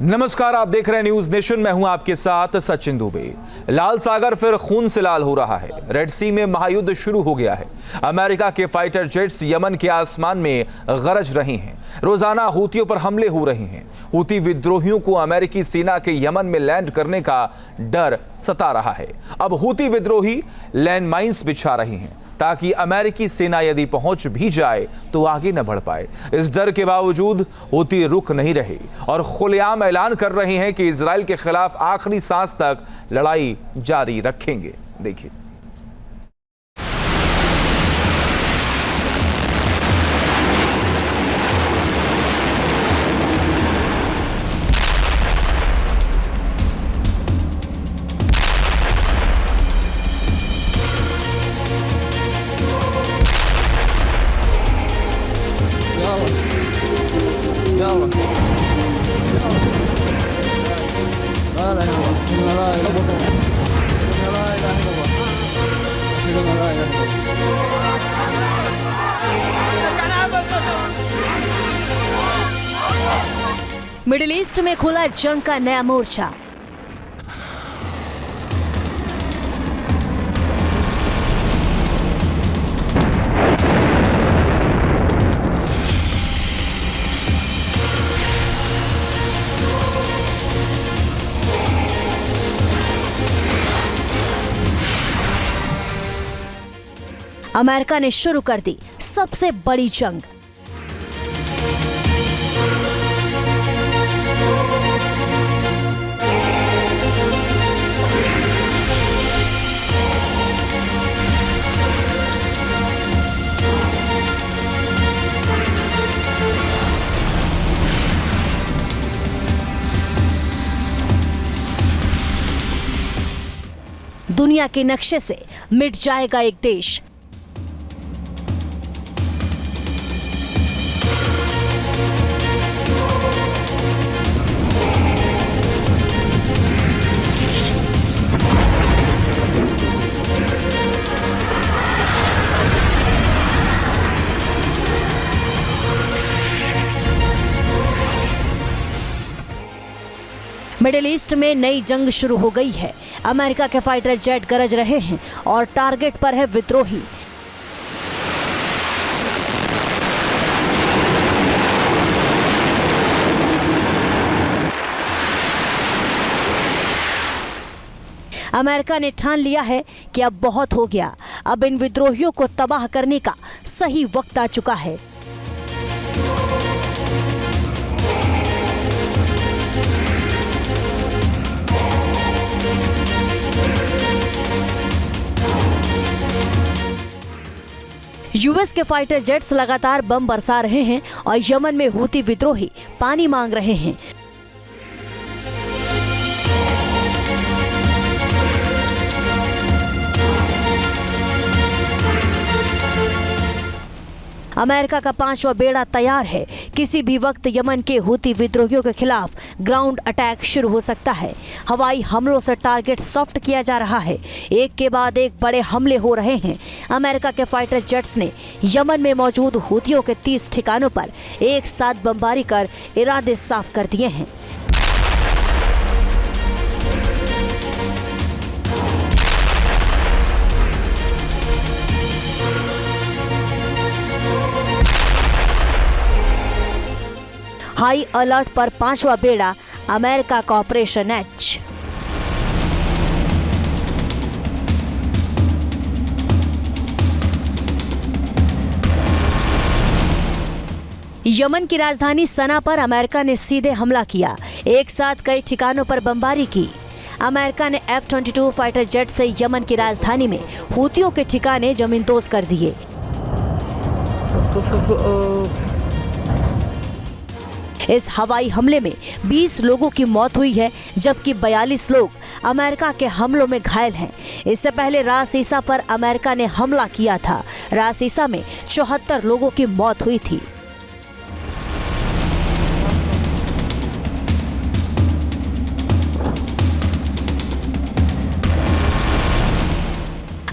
नमस्कार, आप देख रहे हैं न्यूज नेशन। मैं हूं आपके साथ सचिन दुबे। लाल सागर फिर खून से लाल हो रहा है। रेड सी में महायुद्ध शुरू हो गया है। अमेरिका के फाइटर जेट्स यमन के आसमान में गरज रहे हैं। रोजाना हूतियों पर हमले हो रहे हैं। हूती विद्रोहियों को अमेरिकी सेना के यमन में लैंड करने का डर सता रहा है। अब हूती विद्रोही लैंड माइंस बिछा रहे हैं ताकि अमेरिकी सेना यदि पहुंच भी जाए तो आगे न बढ़ पाए। इस डर के बावजूद हूती रुक नहीं रहे और खुलेआम ऐलान कर रहे हैं कि इजराइल के खिलाफ आखिरी सांस तक लड़ाई जारी रखेंगे। देखिए, मिडिल ईस्ट में खुला जंग का नया मोर्चा। अमेरिका ने शुरू कर दी सबसे बड़ी जंग। दुनिया के नक्शे से मिट जाएगा एक देश। मिडिल ईस्ट में नई जंग शुरू हो गई है। अमेरिका के फाइटर जेट गरज रहे हैं और टारगेट पर है विद्रोही। अमेरिका ने ठान लिया है कि अब बहुत हो गया। अब इन विद्रोहियों को तबाह करने का सही वक्त आ चुका है। यूएस के फाइटर जेट्स लगातार बम बरसा रहे हैं और यमन में हूती विद्रोही पानी मांग रहे हैं। अमेरिका का 5वां बेड़ा तैयार है। किसी भी वक्त यमन के हूती विद्रोहियों के खिलाफ ग्राउंड अटैक शुरू हो सकता है। हवाई हमलों से टारगेट सॉफ्ट किया जा रहा है। एक के बाद एक बड़े हमले हो रहे हैं। अमेरिका के फाइटर जेट्स ने यमन में मौजूद हूतियों के 30 ठिकानों पर एक साथ बमबारी कर इरादे साफ कर दिए हैं। हाई अलर्ट पर 5वां बेड़ा अमेरिका का ऑपरेशन एच। यमन की राजधानी सना पर अमेरिका ने सीधे हमला किया। एक साथ कई ठिकानों पर बमबारी की। अमेरिका ने F-22 फाइटर जेट से यमन की राजधानी में हूतियों के ठिकाने जमींदोज कर दिए। इस हवाई हमले में 20 लोगों की मौत हुई है, जबकि 42 लोग अमेरिका के हमलों में घायल हैं। इससे पहले रास ईसा पर अमेरिका ने हमला किया था। रास ईसा में 74 लोगों की मौत हुई थी।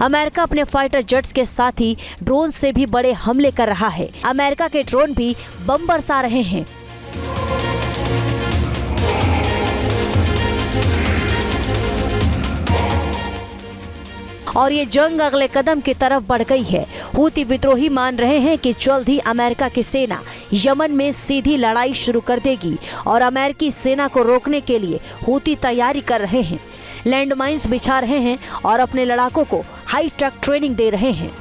अमेरिका अपने फाइटर जेट्स के साथ ही ड्रोन से भी बड़े हमले कर रहा है। अमेरिका के ड्रोन भी बम बरसा रहे हैं। और ये जंग अगले कदम की तरफ बढ़ गई है। हूती विद्रोही मान रहे हैं कि जल्द ही अमेरिका की सेना यमन में सीधी लड़ाई शुरू कर देगी और अमेरिकी सेना को रोकने के लिए हूती तैयारी कर रहे हैं, लैंडमाइंस बिछा रहे हैं और अपने लड़ाकों को हाई टेक ट्रेनिंग दे रहे हैं।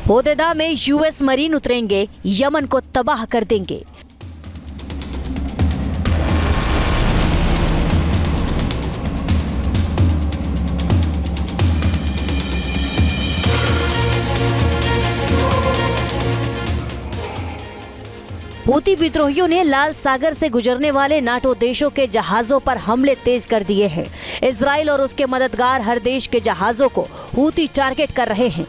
होदेदा में यूएस मरीन उतरेंगे, यमन को तबाह कर देंगे। हूती विद्रोहियों ने लाल सागर से गुजरने वाले नाटो देशों के जहाजों पर हमले तेज कर दिए हैं। इजराइल और उसके मददगार हर देश के जहाजों को हूती टारगेट कर रहे हैं।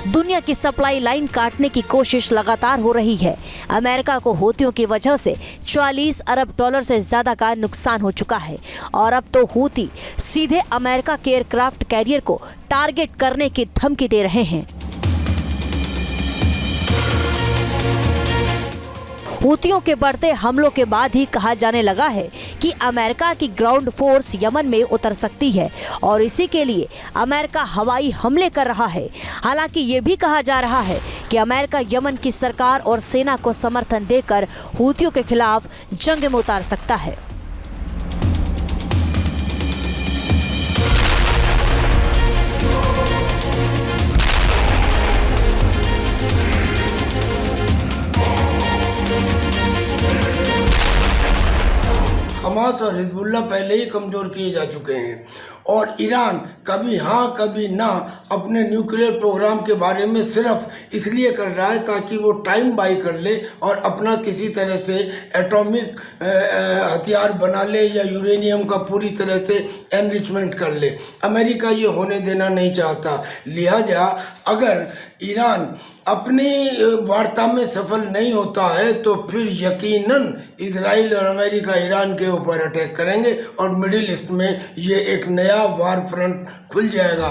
दुनिया की सप्लाई लाइन काटने की कोशिश लगातार हो रही है। अमेरिका को हूतियों की वजह से 40 अरब डॉलर से ज्यादा का नुकसान हो चुका है और अब तो हूती सीधे अमेरिका के एयरक्राफ्ट कैरियर को टारगेट करने की धमकी दे रहे हैं। हूतियों के बढ़ते हमलों के बाद ही कहा जाने लगा है कि अमेरिका की ग्राउंड फोर्स यमन में उतर सकती है और इसी के लिए अमेरिका हवाई हमले कर रहा है। हालांकि ये भी कहा जा रहा है कि अमेरिका यमन की सरकार और सेना को समर्थन देकर हूतियों के खिलाफ जंग में उतार सकता है। हमास और हिजबुल्लाह पहले ही कमज़ोर किए जा चुके हैं और ईरान कभी हाँ कभी ना अपने न्यूक्लियर प्रोग्राम के बारे में सिर्फ इसलिए कर रहा है ताकि वो टाइम बाई कर ले और अपना किसी तरह से एटॉमिक हथियार बना ले या यूरेनियम का पूरी तरह से एनरिचमेंट कर ले। अमेरिका ये होने देना नहीं चाहता। लिहाजा अगर ईरान अपनी वार्ता में सफल नहीं होता है तो फिर यकीनन इजराइल और अमेरिका ईरान के ऊपर अटैक करेंगे और मिडिल ईस्ट में ये एक नया वार फ्रंट खुल जाएगा।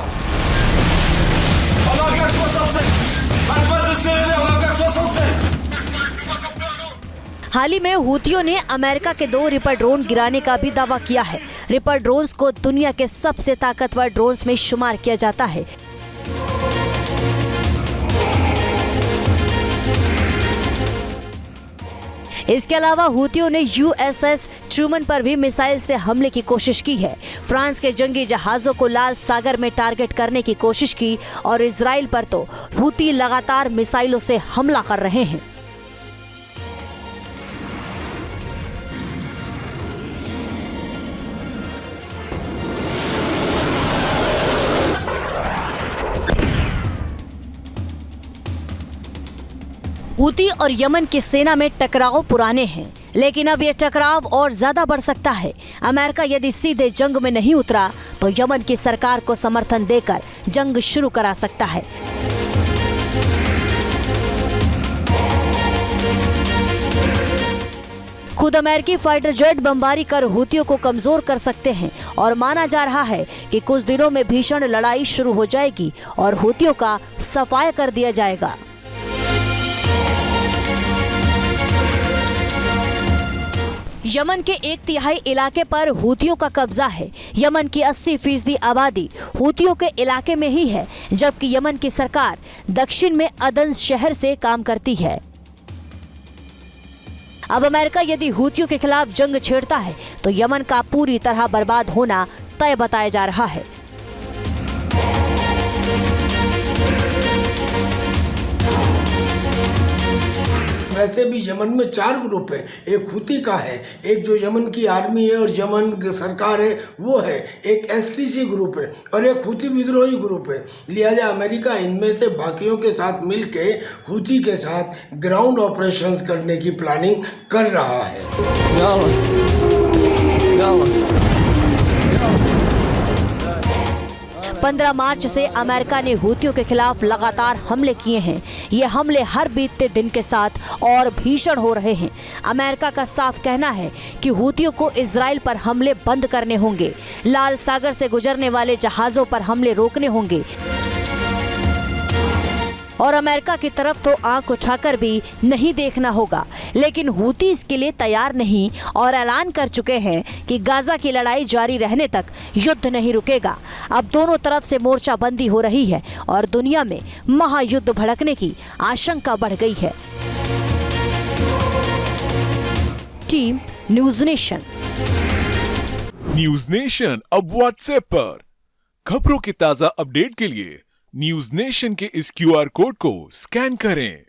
हाल ही में हूतियों ने अमेरिका के 2 रिपर ड्रोन गिराने का भी दावा किया है। रिपर ड्रोन्स को दुनिया के सबसे ताकतवर ड्रोन्स में शुमार किया जाता है। इसके अलावा हूतियों ने यूएसएस ट्रूमन पर भी मिसाइल से हमले की कोशिश की है। फ्रांस के जंगी जहाजों को लाल सागर में टारगेट करने की कोशिश की और इजराइल पर तो हूती लगातार मिसाइलों से हमला कर रहे हैं। हूती और यमन की सेना में टकराव पुराने हैं, लेकिन अब ये टकराव और ज्यादा बढ़ सकता है। अमेरिका यदि सीधे जंग में नहीं उतरा तो यमन की सरकार को समर्थन देकर जंग शुरू करा सकता है। खुद अमेरिकी फाइटर जेट बमबारी कर हूतियों को कमजोर कर सकते हैं और माना जा रहा है कि कुछ दिनों में भीषण लड़ाई शुरू हो जाएगी और हूतियों का सफाया कर दिया जाएगा। यमन के 1/3 इलाके पर हूतियों का कब्जा है। यमन की 80% आबादी हूतियों के इलाके में ही है, जबकि यमन की सरकार दक्षिण में अदन शहर से काम करती है। अब अमेरिका यदि हूतियों के खिलाफ जंग छेड़ता है तो यमन का पूरी तरह बर्बाद होना तय बताया जा रहा है। वैसे भी यमन में 4 ग्रुप हैं। एक हूती का है, एक जो यमन की आर्मी है और यमन की सरकार है वो है, एक एसटीसी ग्रुप है और एक हूती विद्रोही ग्रुप है। लिहाजा अमेरिका इनमें से बाकियों के साथ मिलके हूती के साथ ग्राउंड ऑपरेशंस करने की प्लानिंग कर रहा है। 15 मार्च से अमेरिका ने हूतियों के खिलाफ लगातार हमले किए हैं। ये हमले हर बीतते दिन के साथ और भीषण हो रहे हैं। अमेरिका का साफ कहना है कि हूतियों को इजराइल पर हमले बंद करने होंगे, लाल सागर से गुजरने वाले जहाजों पर हमले रोकने होंगे और अमेरिका की तरफ तो आंख उठाकर भी नहीं देखना होगा। लेकिन हूती इसके लिए तैयार नहीं और ऐलान कर चुके हैं कि गाजा की लड़ाई जारी रहने तक युद्ध नहीं रुकेगा। अब दोनों तरफ से मोर्चाबंदी हो रही है और दुनिया में महायुद्ध भड़कने की आशंका बढ़ गई है। Team news nation. News nation अब व्हाट्सएप पर खबरों की ताजा अपडेट के लिए न्यूज़ नेशन के इस QR कोड को स्कैन करें।